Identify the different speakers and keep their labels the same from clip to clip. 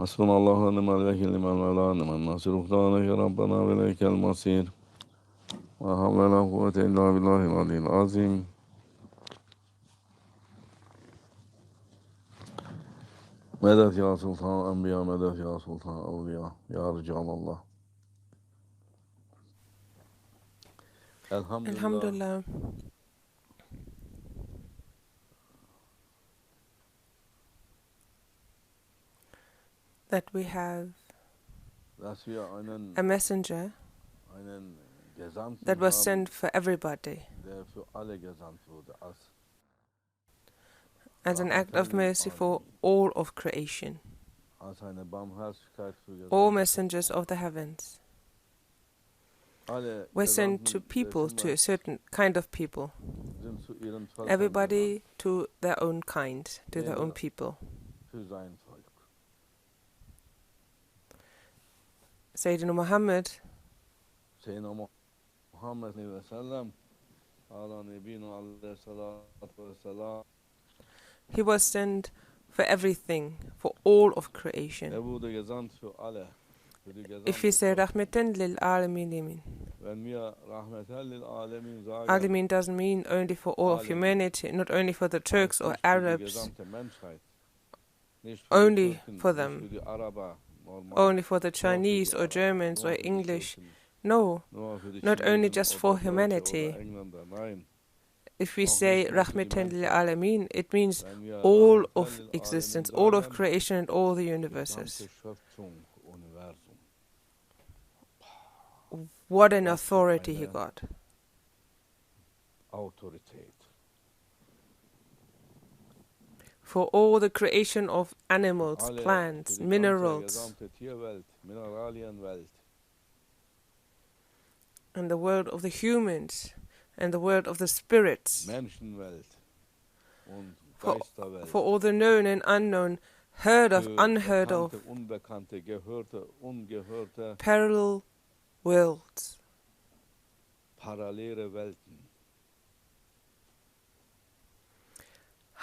Speaker 1: حسبنا الله ونعم الوكيل نعم المولى ونعم الناصر غفرانك ربنا وإليك المصير ولا حول ولا قوة إلا بالله العلي العظيم مدد يا سلطان الأنبياء مدد يا سلطان الأولياء يا رجال الله الحمد لله
Speaker 2: Alhamdulillah that we have
Speaker 1: dass wir
Speaker 2: a messenger
Speaker 1: einen Gesandten
Speaker 2: that was
Speaker 1: haben,
Speaker 2: sent for everybody
Speaker 1: der für alle gesandt wurde,
Speaker 2: as an act of mercy for all of creation,
Speaker 1: als eine Barmherzigkeit für
Speaker 2: all
Speaker 1: gesamte
Speaker 2: messengers of the heavens.
Speaker 1: Alle
Speaker 2: We're sent to
Speaker 1: Gesandten
Speaker 2: people,
Speaker 1: des
Speaker 2: to a
Speaker 1: Himmels
Speaker 2: certain kind of people,
Speaker 1: sind zu ihren Völkern
Speaker 2: everybody to their own kind, to their own
Speaker 1: gesandt,
Speaker 2: people.
Speaker 1: für sein Volk.
Speaker 2: Sayyidina Muhammad,
Speaker 1: Sayyidina Muhammad sallam, ala nabiyina alayhi salatu wa salam.
Speaker 2: he was sent for everything, for all of creation.
Speaker 1: Wurde gesandt für alle.
Speaker 2: If we say Rahmatan lil Alamin,
Speaker 1: Wenn wir Rahmatan lil Alamin sagen,
Speaker 2: Alamin doesn't mean only for all of humanity, not only for the Turks or Arabs, only for them, only for the Chinese or Germans or English. No, not only just for humanity. If we say Rahmatan lil Alamin, it means all of existence, all of creation and all the universes. What an authority he got. For all the creation of animals, plants, minerals, and the world of the humans, and the world of the spirits, for all the known and unknown, heard of, unheard of, parallel worlds.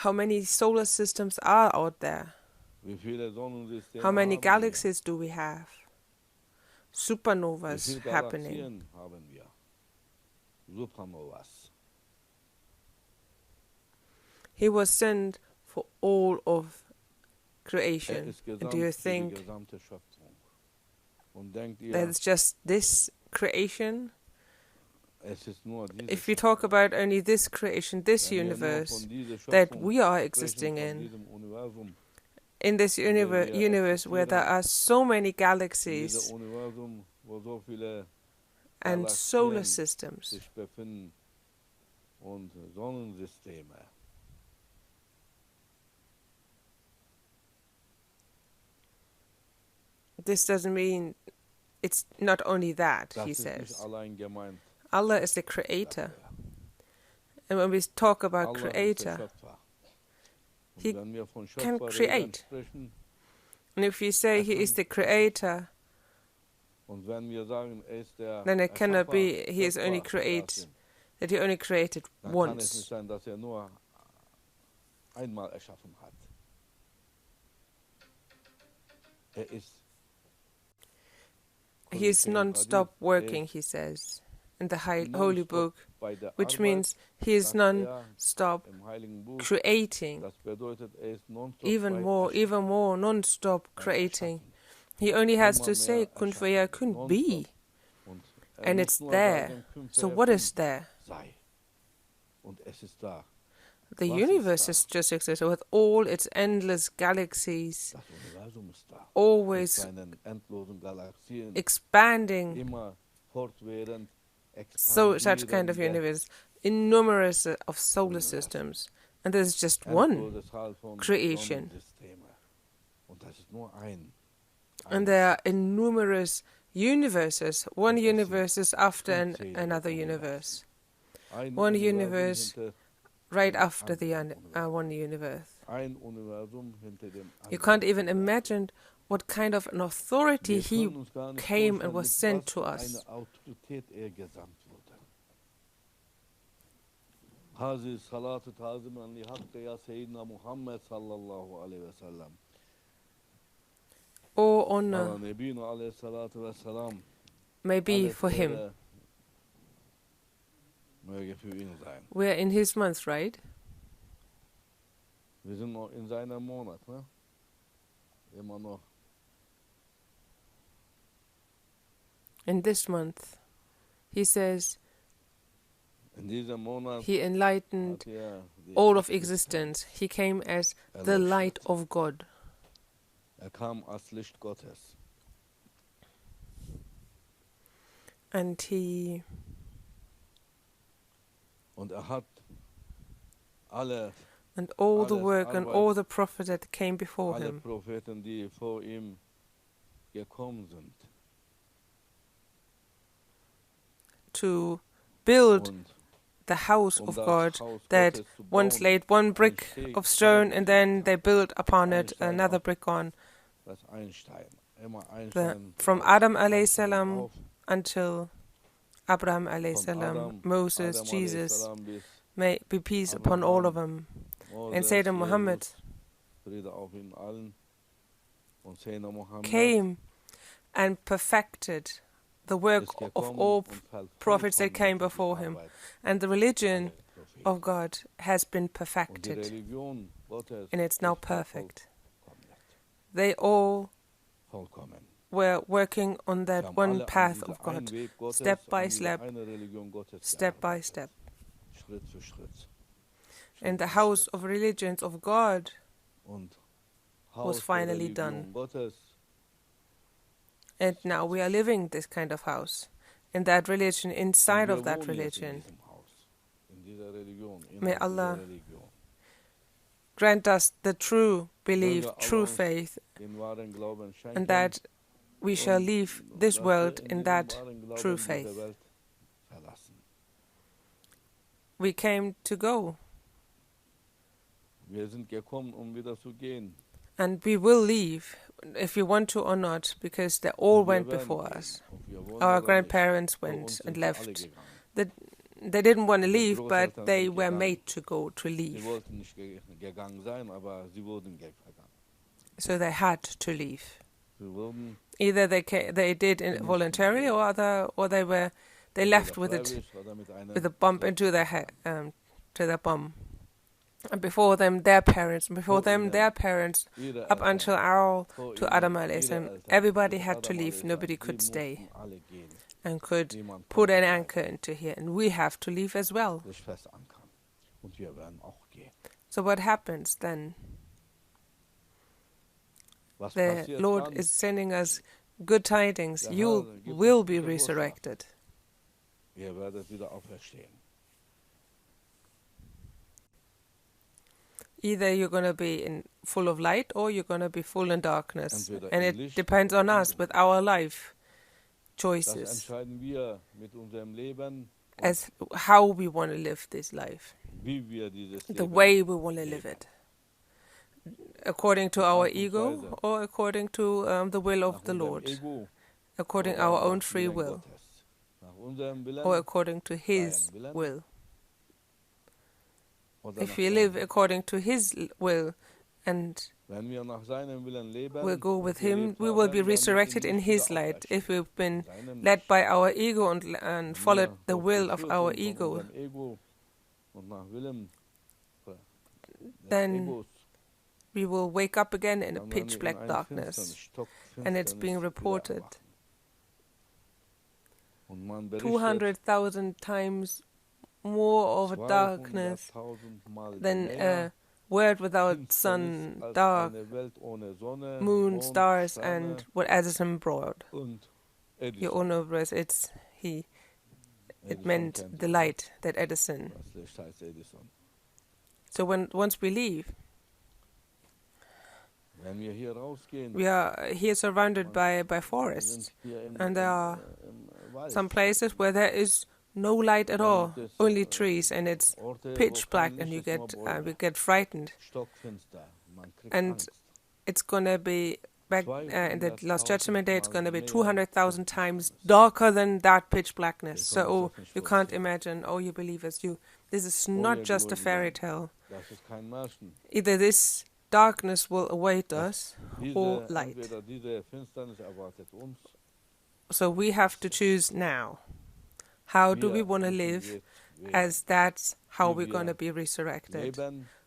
Speaker 2: How many solar systems are out there? How many galaxies do we have? Supernovas happening. He was sent for all of creation. Do you think that it's just this creation? If we talk about only this creation, this universe that we are existing in this universe where there are so many galaxies and solar systems, this doesn't mean it's not only that, he says. Allah is the creator. And when we talk about creator, he can create. And if we say he is the creator, then it cannot be he is only create, that he only created once. He is non-stop working, he says, in the Holy Book, which means he is non-stop creating, even more non-stop creating. He only has to say, kun fayakun, be, and it's there. So what is there? The universe is just existing with all its endless galaxies, always expanding. So such kind of universe, innumerous of solar systems, and there's just one creation. And there are innumerous universes. One universe is after another universe. One universe right after the one universe. You can't even imagine what kind of an authority he came and was sent to us. all honor may be for him. We're in his month, right?
Speaker 1: Wir sind noch in seinem Monat, ne? Immer noch.
Speaker 2: In this month, he says,
Speaker 1: in diesem Monat
Speaker 2: he enlightened all of existence. He came as the light of God.
Speaker 1: Kam als Licht Gottes.
Speaker 2: And he
Speaker 1: Und hat alle
Speaker 2: and all the work and all the prophets that came before
Speaker 1: alle
Speaker 2: him,
Speaker 1: Propheten, die vor ihm gekommen sind,
Speaker 2: to build
Speaker 1: und
Speaker 2: the house of
Speaker 1: das
Speaker 2: God
Speaker 1: Haus
Speaker 2: that
Speaker 1: Gottes zu
Speaker 2: once
Speaker 1: bauen,
Speaker 2: laid one brick
Speaker 1: Steg
Speaker 2: of stone and then they built upon it
Speaker 1: Einstein
Speaker 2: another
Speaker 1: auf
Speaker 2: brick on.
Speaker 1: das Einstein, immer
Speaker 2: The,
Speaker 1: Einstein
Speaker 2: from
Speaker 1: auf
Speaker 2: Adam alayhi
Speaker 1: Einstein
Speaker 2: salam
Speaker 1: auf,
Speaker 2: until Abraham alayhi
Speaker 1: von
Speaker 2: salam,
Speaker 1: Adam
Speaker 2: Moses,
Speaker 1: alayhi
Speaker 2: Jesus,
Speaker 1: salam bis
Speaker 2: may be peace upon all of them.
Speaker 1: Moses,
Speaker 2: And Sayyidina Muhammad
Speaker 1: Jesus, Friede auf ihnen allen, und Sayyidina Muhammad
Speaker 2: came and perfected the work
Speaker 1: ist
Speaker 2: of
Speaker 1: gekommen
Speaker 2: all
Speaker 1: und
Speaker 2: prophets that came
Speaker 1: vollkommen die
Speaker 2: before him.
Speaker 1: Arbeit
Speaker 2: And the religion
Speaker 1: aller Propheten.
Speaker 2: of God has been
Speaker 1: Und die
Speaker 2: perfected,
Speaker 1: Religion Gottes
Speaker 2: and it's now
Speaker 1: ist
Speaker 2: perfect.
Speaker 1: vollkommen.
Speaker 2: They all
Speaker 1: Vollkommen.
Speaker 2: were working on
Speaker 1: Sie
Speaker 2: that
Speaker 1: haben
Speaker 2: one
Speaker 1: alle an
Speaker 2: path
Speaker 1: dieser
Speaker 2: of God,
Speaker 1: einen Weg Gottes,
Speaker 2: step by
Speaker 1: an dieser
Speaker 2: step,
Speaker 1: eine Religion Gottes
Speaker 2: step by
Speaker 1: gearbeitet.
Speaker 2: step.
Speaker 1: Schritt für Schritt.
Speaker 2: And the
Speaker 1: Schritt für
Speaker 2: house
Speaker 1: Schritt.
Speaker 2: of religions of God
Speaker 1: Und
Speaker 2: was
Speaker 1: Haus
Speaker 2: finally
Speaker 1: der
Speaker 2: done.
Speaker 1: Religion Gottes,
Speaker 2: And now we are living this kind of house. In that religion, inside
Speaker 1: wir
Speaker 2: of that
Speaker 1: wohnen jetzt in
Speaker 2: religion.
Speaker 1: diesem Haus, in dieser Religion,
Speaker 2: May
Speaker 1: innerhalb
Speaker 2: Allah
Speaker 1: dieser Religion.
Speaker 2: grant us the true belief,
Speaker 1: Möge
Speaker 2: true
Speaker 1: Allah uns
Speaker 2: faith,
Speaker 1: den wahren Glauben schenken,
Speaker 2: and that we shall
Speaker 1: und
Speaker 2: leave this
Speaker 1: dass wir
Speaker 2: world
Speaker 1: in
Speaker 2: in
Speaker 1: diesem
Speaker 2: that
Speaker 1: wahren Glauben
Speaker 2: true
Speaker 1: diese
Speaker 2: faith.
Speaker 1: Welt verlassen.
Speaker 2: We came to go,
Speaker 1: Wir sind gekommen, wieder zu gehen.
Speaker 2: and we will leave, if you want to or not, because they all
Speaker 1: Und wir
Speaker 2: went
Speaker 1: werden
Speaker 2: before
Speaker 1: gehen,
Speaker 2: us.
Speaker 1: ob wir wollen
Speaker 2: Our
Speaker 1: oder nicht.
Speaker 2: grandparents
Speaker 1: Vor
Speaker 2: went
Speaker 1: uns
Speaker 2: and
Speaker 1: sind alle
Speaker 2: left.
Speaker 1: gegangen.
Speaker 2: They didn't want to
Speaker 1: Unsere
Speaker 2: leave, but
Speaker 1: Großeltern
Speaker 2: they
Speaker 1: sind
Speaker 2: were
Speaker 1: gegangen.
Speaker 2: made to go, to
Speaker 1: Sie
Speaker 2: leave.
Speaker 1: wollten nicht gegangen sein, aber sie wurden gegangen.
Speaker 2: So they had to leave.
Speaker 1: Sie wurden
Speaker 2: Either they did it voluntarily, or they left with it,
Speaker 1: freiwillig oder mit einer
Speaker 2: with a bump into their head, to their bum. And before them, their parents. And before them, their parents.
Speaker 1: ihre
Speaker 2: Up
Speaker 1: Eltern,
Speaker 2: until our
Speaker 1: vor
Speaker 2: to
Speaker 1: ihnen,
Speaker 2: Adam
Speaker 1: ihre
Speaker 2: alayhi salam,
Speaker 1: Eltern,
Speaker 2: everybody
Speaker 1: bis
Speaker 2: had to
Speaker 1: Adam
Speaker 2: leave.
Speaker 1: alayhi
Speaker 2: Nobody
Speaker 1: salam,
Speaker 2: could
Speaker 1: sie
Speaker 2: stay
Speaker 1: mussten alle gehen.
Speaker 2: and could
Speaker 1: Niemand
Speaker 2: put an
Speaker 1: konnte
Speaker 2: anchor into here, and we have to leave as well.
Speaker 1: sich fest ankern. Und wir werden auch gehen.
Speaker 2: So what happens then?
Speaker 1: Was
Speaker 2: The
Speaker 1: passiert
Speaker 2: Lord
Speaker 1: dann?
Speaker 2: is sending us good tidings.
Speaker 1: Der
Speaker 2: You
Speaker 1: Herr gibt
Speaker 2: will
Speaker 1: uns
Speaker 2: be
Speaker 1: gute Botschaft.
Speaker 2: resurrected.
Speaker 1: Ihr werdet wieder auferstehen.
Speaker 2: Either you're going to be full of light, or you're going to be full in darkness.
Speaker 1: Entweder
Speaker 2: And
Speaker 1: in
Speaker 2: it
Speaker 1: Licht
Speaker 2: depends on
Speaker 1: oder in
Speaker 2: us with our life
Speaker 1: Das
Speaker 2: choices
Speaker 1: entscheiden wir mit unserem Leben,
Speaker 2: as how we want to live this life,
Speaker 1: wie wir dieses
Speaker 2: the
Speaker 1: Leben
Speaker 2: way we want to live
Speaker 1: leben.
Speaker 2: it, according to
Speaker 1: Die
Speaker 2: our
Speaker 1: Art und
Speaker 2: ego
Speaker 1: Weise.
Speaker 2: or according to the will
Speaker 1: Nach
Speaker 2: of the
Speaker 1: unserem
Speaker 2: Lord,
Speaker 1: Ego
Speaker 2: according
Speaker 1: oder
Speaker 2: our
Speaker 1: nach
Speaker 2: own free
Speaker 1: Willen
Speaker 2: will,
Speaker 1: Gottes. Nach unserem Willen
Speaker 2: or according to His
Speaker 1: freien Willen
Speaker 2: will.
Speaker 1: oder
Speaker 2: If
Speaker 1: nach
Speaker 2: we
Speaker 1: seinem
Speaker 2: live
Speaker 1: Willen.
Speaker 2: according to His will and
Speaker 1: Wenn wir nach seinem Willen leben,
Speaker 2: we'll go with Him,
Speaker 1: gelebt
Speaker 2: we will be
Speaker 1: haben, werden wir
Speaker 2: resurrected in
Speaker 1: Licht
Speaker 2: His
Speaker 1: wieder
Speaker 2: light.
Speaker 1: auferstehen.
Speaker 2: If we've been
Speaker 1: In seinem
Speaker 2: led
Speaker 1: Licht.
Speaker 2: by our ego and
Speaker 1: Wenn
Speaker 2: followed
Speaker 1: wir
Speaker 2: the
Speaker 1: doch
Speaker 2: will of
Speaker 1: geführt
Speaker 2: our
Speaker 1: sind von
Speaker 2: ego,
Speaker 1: unserem Ego und nach Willen des
Speaker 2: Then
Speaker 1: Egos,
Speaker 2: we will wake up again in a
Speaker 1: dann werden
Speaker 2: pitch
Speaker 1: wir in
Speaker 2: black
Speaker 1: eine
Speaker 2: darkness.
Speaker 1: Stockfinsternis
Speaker 2: And it's being
Speaker 1: wieder
Speaker 2: reported
Speaker 1: erwachen. Und man berichtet
Speaker 2: 200,000 times more of a darkness
Speaker 1: 200.000 Mal
Speaker 2: than
Speaker 1: mehr
Speaker 2: a world without
Speaker 1: Finsternis
Speaker 2: sun,
Speaker 1: als
Speaker 2: dark,
Speaker 1: eine Welt ohne Sonne,
Speaker 2: moon,
Speaker 1: Mond,
Speaker 2: stars,
Speaker 1: Sterne
Speaker 2: and what Edison brought.
Speaker 1: und
Speaker 2: You all
Speaker 1: Edison.
Speaker 2: know, Bruce, it
Speaker 1: Edison
Speaker 2: meant
Speaker 1: kennt
Speaker 2: the
Speaker 1: ihr.
Speaker 2: light that Edison.
Speaker 1: Das Licht heißt Edison.
Speaker 2: So once we leave,
Speaker 1: Wenn wir hier rausgehen,
Speaker 2: we are here surrounded by
Speaker 1: wir
Speaker 2: forests,
Speaker 1: sind hier
Speaker 2: and there are
Speaker 1: im Wald.
Speaker 2: some places where there is no light at all, only trees, and it's
Speaker 1: Orte, wo
Speaker 2: pitch
Speaker 1: kein
Speaker 2: black,
Speaker 1: Licht
Speaker 2: and you
Speaker 1: ist, nur
Speaker 2: get
Speaker 1: Bäume.
Speaker 2: we get frightened.
Speaker 1: Stockfinster. Man kriegt
Speaker 2: And
Speaker 1: Angst.
Speaker 2: It's gonna be back in the Last
Speaker 1: 200.000
Speaker 2: Judgment Day. It's
Speaker 1: Mal
Speaker 2: gonna be
Speaker 1: mehr
Speaker 2: 200,000
Speaker 1: Finsternis.
Speaker 2: times darker than that pitch blackness.
Speaker 1: Wir
Speaker 2: So
Speaker 1: können uns das nicht
Speaker 2: you can't
Speaker 1: vorstellen.
Speaker 2: imagine. Oh, you believers, this is
Speaker 1: Oh,
Speaker 2: not
Speaker 1: ihr
Speaker 2: just a
Speaker 1: Gläubigen,
Speaker 2: fairy tale.
Speaker 1: Das ist kein Märchen.
Speaker 2: Either this darkness will await us or light. So we have to choose now. How do we want to live, as that's how we're going to be resurrected?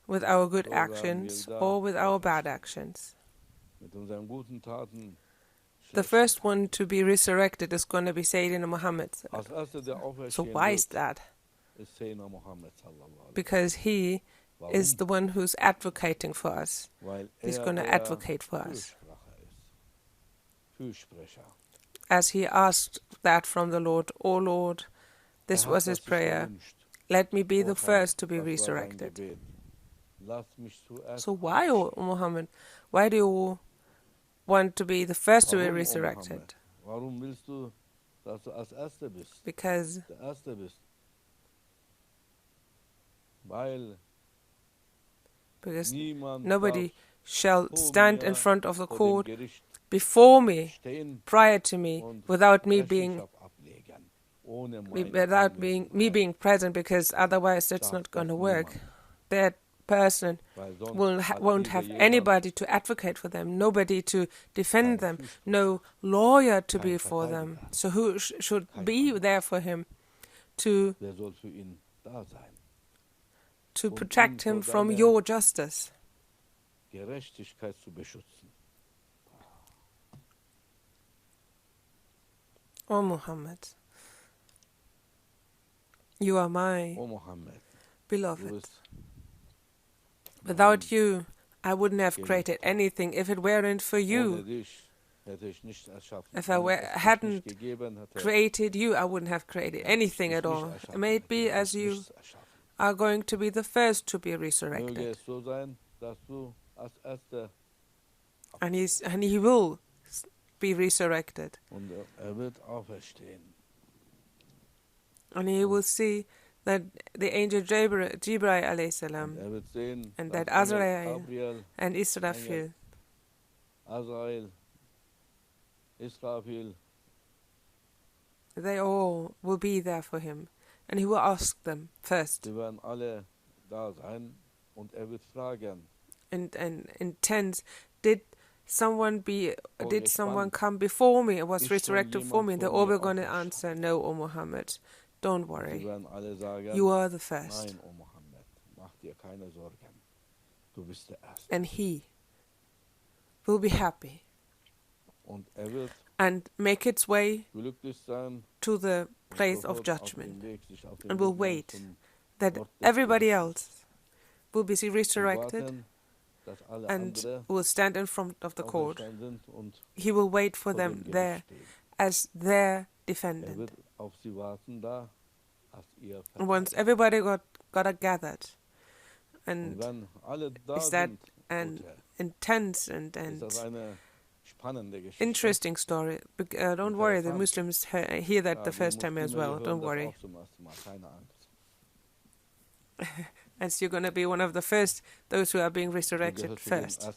Speaker 2: With our good actions or with our bad actions? The first one to be resurrected is going to be Sayyidina Muhammad. So why is that? Because he is the one who's advocating for us. He's going to advocate for us. As he asked that from the Lord, "O Lord," this was his prayer, "let me be the first to be resurrected." So why, O Muhammad? Why do you want to be the first to be resurrected? Because nobody shall stand in front of the court before me, prior to me, without me being present, because otherwise that's not going to work. That person won't have anybody to advocate for them, nobody to defend them, no lawyer to be for them. So who should be there for him to protect him from your justice? O Muhammad, you are my beloved. Without you, I wouldn't have created anything if it weren't for you. If I hadn't created you, I wouldn't have created anything at all. May it be as you are going to be the first to be resurrected. And he will be resurrected. And he will see that the angel Jibreel alayhi salam, and that Azrael and Israfil, they all will be there for him, and he will ask them first. And intends, did someone come before me and was resurrected for me? And they're all going to answer, "No, O Muhammad, don't worry. You are the first." And he will be happy and make its way to the place of judgment, and will wait that everybody else will be resurrected and will stand in front of the court. He will wait for them there as their defendant. And once everybody got gathered, and is that an intense and interesting story. Don't worry, the Muslims hear that the first time as well. Don't worry. As you're going to be one of the first, those who are being resurrected first.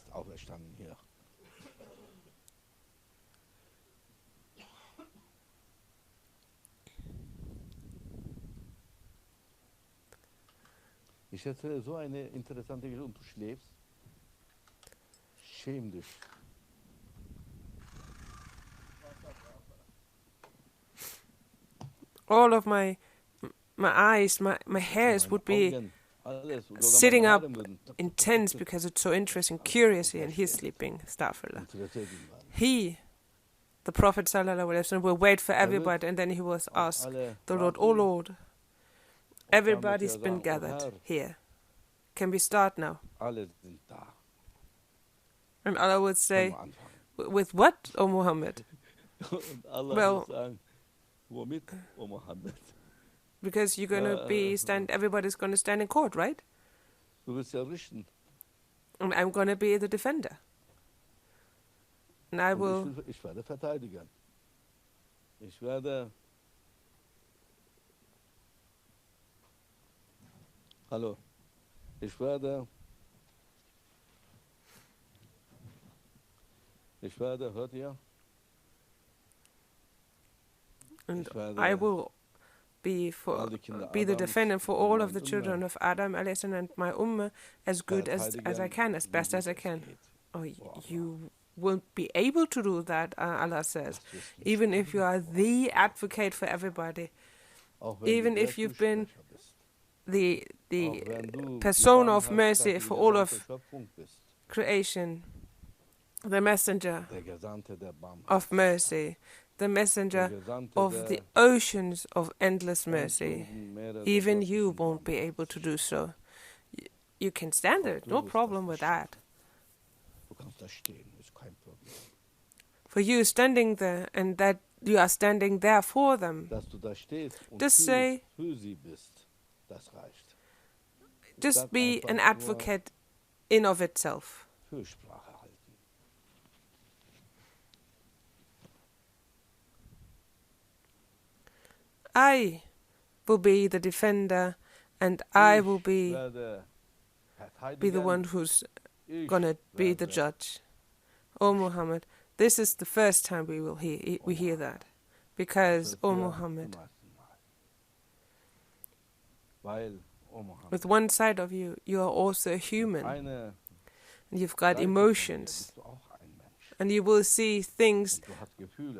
Speaker 1: Ich erzähle so eine interessante Geschichte und du schläfst. Schäm dich.
Speaker 2: All of my eyes, my hairs would be sitting up intense because it's so interesting, curiously, and he's sleeping. Astaghfirullah. He, the Prophet ﷺ, will wait for everybody, and then he was asked the Lord, "O Lord, everybody's been gathered here. Can we start now?" And Allah would say, "With what, O Muhammad?" Well, because you're going to be everybody's going to stand in court, right? And I'm going to be the defender. And I will...
Speaker 1: Ich werde verteidigen. Ich werde... Hallo. Ich werde, hört ihr?
Speaker 2: And I will be the defendant for all of the children of Adam and my Ummah as good as I can, as best as I can. Oh, you won't be able to do that, Allah says, even if you are the advocate for everybody, even if you've been the persona of mercy for all of creation, the messenger of mercy, the messenger of the oceans of endless mercy. Even you won't be able to do so. You can stand there, no problem with that. For you standing there, and that you are standing there for them, just say, just be an advocate in of itself. I will be the defender, and I will be the one who's gonna be the judge. O Muhammad, this is the first time we hear that, because O Muhammad, with one side of you, you are also a human, and you've got emotions, and you will see things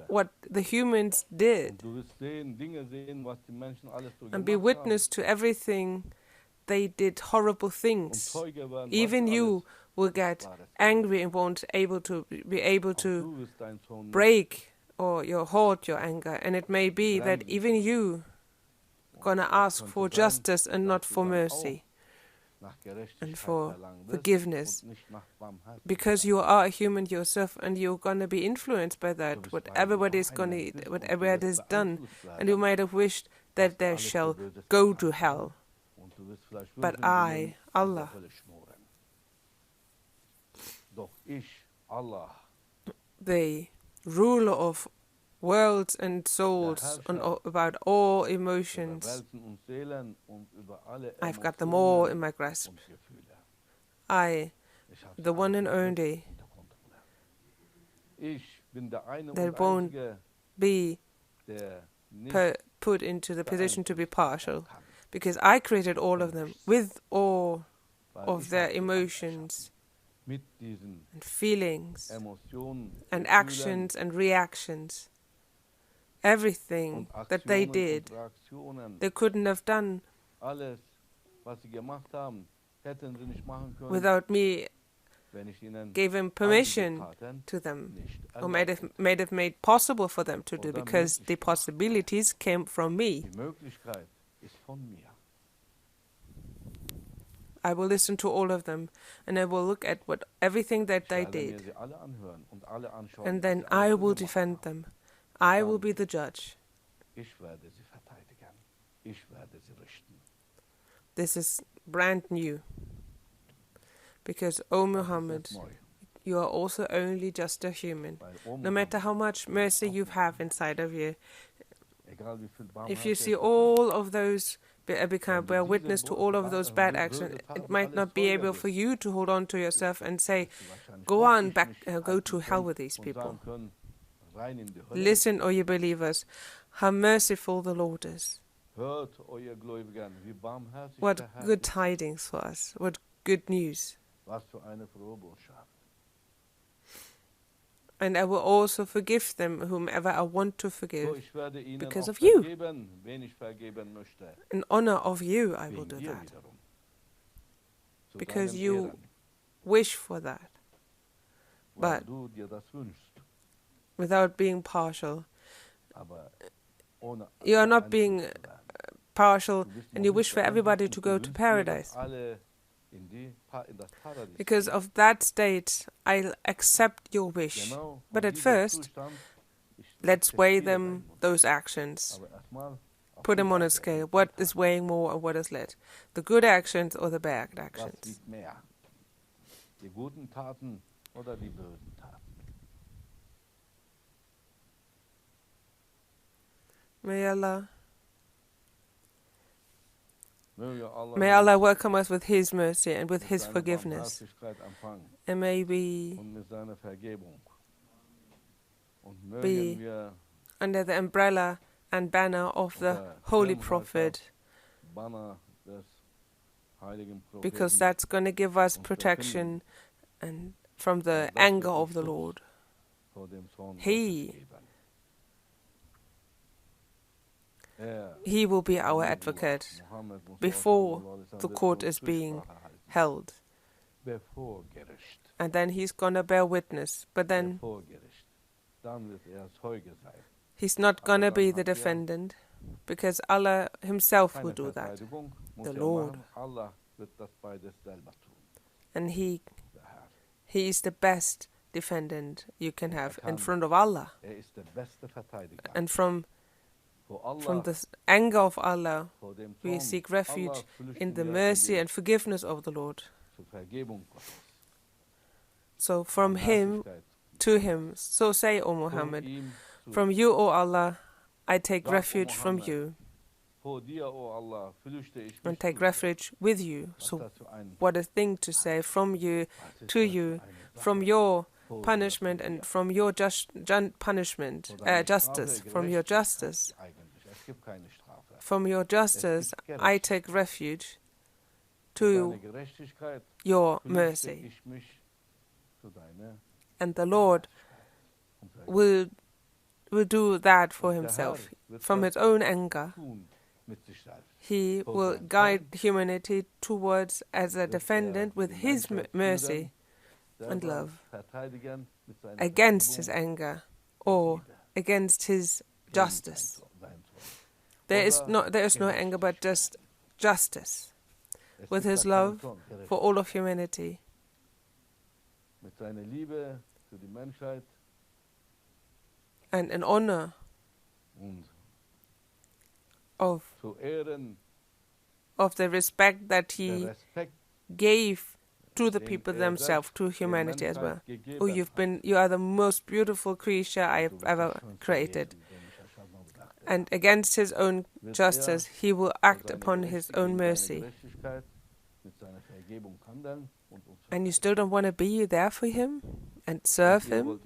Speaker 2: what the humans did, and be witness to everything they did, horrible things. Even you will get angry and won't be able to break or hold your anger, and it may be that even you gonna ask for justice and not for mercy and for forgiveness, because you are a human yourself, and you're gonna be influenced by that, what everybody is done, and you might have wished that they shall go to hell. But I, Allah, the ruler of worlds and souls, about all emotions, I've got them all in my grasp. I, the one and only, that won't be put into the position to be partial, because I created all of them with all of their emotions and feelings and actions and reactions. Everything that they did, they couldn't have done without me giving permission to them, or might have made possible for them to do, because the possibilities came from me. I will listen to all of them, and I will look at everything that they did, and then I will defend them. I will be the judge. This is brand new, because, O Muhammad, you are also only just a human. No matter how much mercy you have inside of you, if you see all of those, bear witness to all of those bad actions, it might not be able for you to hold on to yourself and say, go on, go to hell with these people. Listen, O ye believers, how merciful the Lord is. What good tidings for us, what good news. And I will also forgive them whomever I want to forgive, because of you. In honor of you, I will do that, because you wish for that. But without being partial, you are not being partial, and you wish for everybody to go to paradise. Because of that state, I'll accept your wish. But at first, let's weigh those actions. Put them on a scale. What is weighing more and what is less? The good actions or the bad actions? May Allah welcome us with His mercy and with His forgiveness. And may we be under the umbrella and banner of the Holy Prophet, because that's going to give us protection and from the anger of the Lord. He will be our advocate before the court is being held. And then he's going to bear witness. But then he's not going to be the defendant, because Allah himself will do that, the Lord. And he is the best defendant you can have in front of Allah. And from the anger of Allah, we seek refuge in the mercy and forgiveness of the Lord. So from him to him, so say, O Muhammad, from you, O Allah, I take refuge from you, and take refuge with you. So what a thing to say, from you to you, from your punishment and from your punishment, justice, from your justice. From your justice, I take refuge to your mercy. And the Lord will do that for himself. From his own anger, he will guide humanity towards as a defendant with his mercy and love, against his anger or against his justice. There is no anger, but just justice, with his love for all of humanity. And in honor of the respect that he gave to the people themselves, to humanity as well. Oh, you are the most beautiful creature I have ever created. And against his own justice, he will act upon his own mercy. And you still don't want to be there for him and serve him?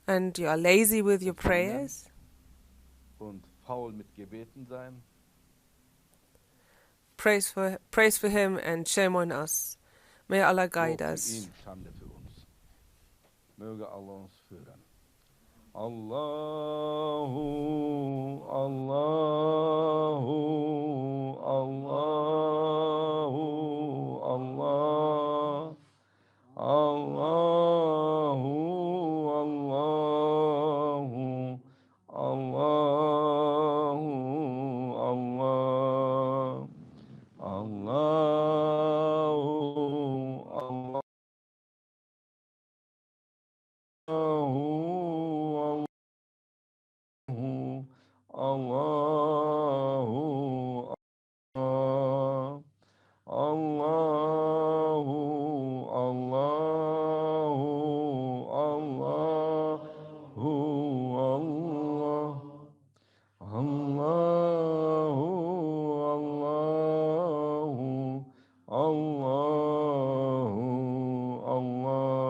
Speaker 2: And you are lazy with your prayers? Praise for him and shame on us. May Allah guide us.
Speaker 1: Allahu, Allahu, Allahu, Allah, Allahu, Allahu, Allahu, Allah, Allahu, Allahu. Allahu, Allahu, Allahu, Allahu, Allahu, Allahu, Allah,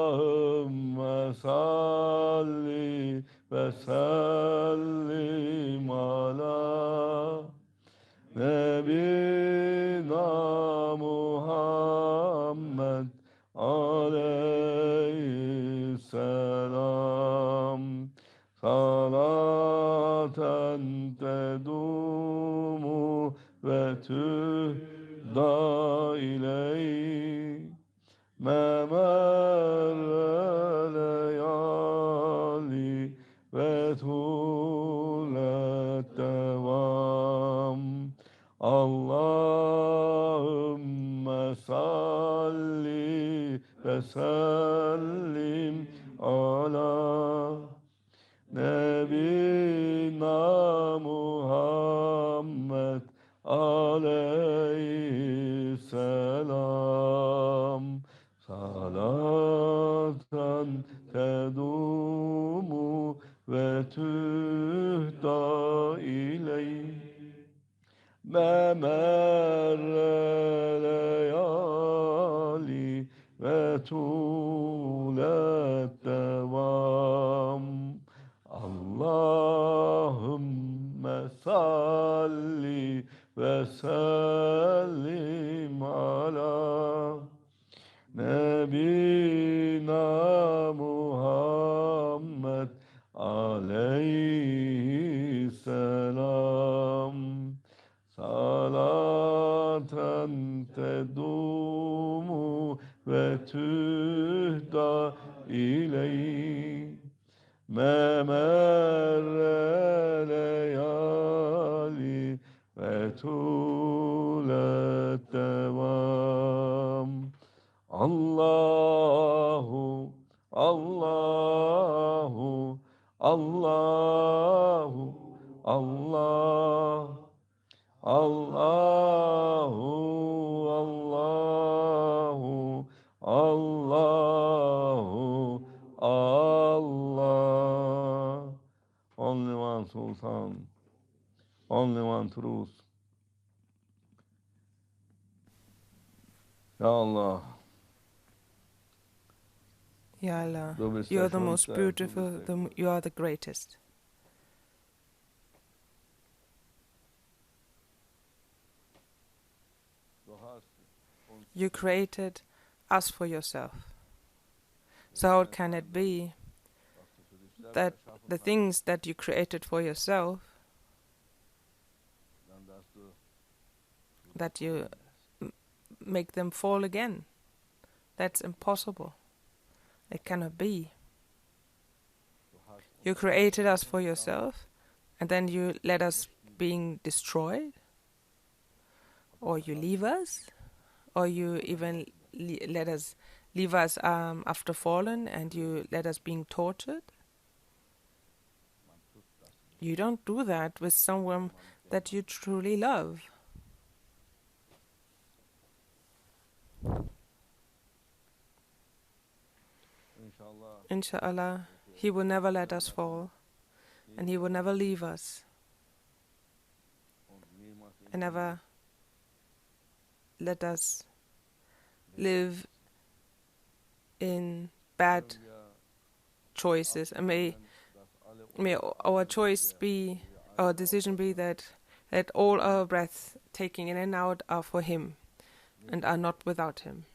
Speaker 1: Allahümme salli ve sellim ala Nebina Muhammed aleyhisselam, salaten tedumu ve tühda ileyh memer leyali ve tulet devam. Allahümme salli ve sellim ala Nebina Muhammed aleyhisselam, salatan tedumu ve tühda ileyh memer leyali ve tulet devam. Muhammed aleyhisselam. Salaten tedumu ve tühda ileyh memerre leyali ve tulet devam. Allahu, Allahu, Allahu, Allah, Allahu, Allahu, Allahu, Allah. Only one Sultan, only one truth. Ya Allah.
Speaker 2: Ya Allah, you are the most beautiful, you are the greatest. You created us for yourself. So how can it be that the things that you created for yourself, that you make them fall again? That's impossible. It cannot be. You created us for yourself, and then you let us being destroyed, or you leave us, or you even let us leave us after fallen, and you let us being tortured. You don't do that with someone that you truly love. Inshallah, He will never let us fall, and He will never leave us, and never let us live in bad choices. And may our choice be, our decision be that all our breaths taking in and out are for Him and are not without Him.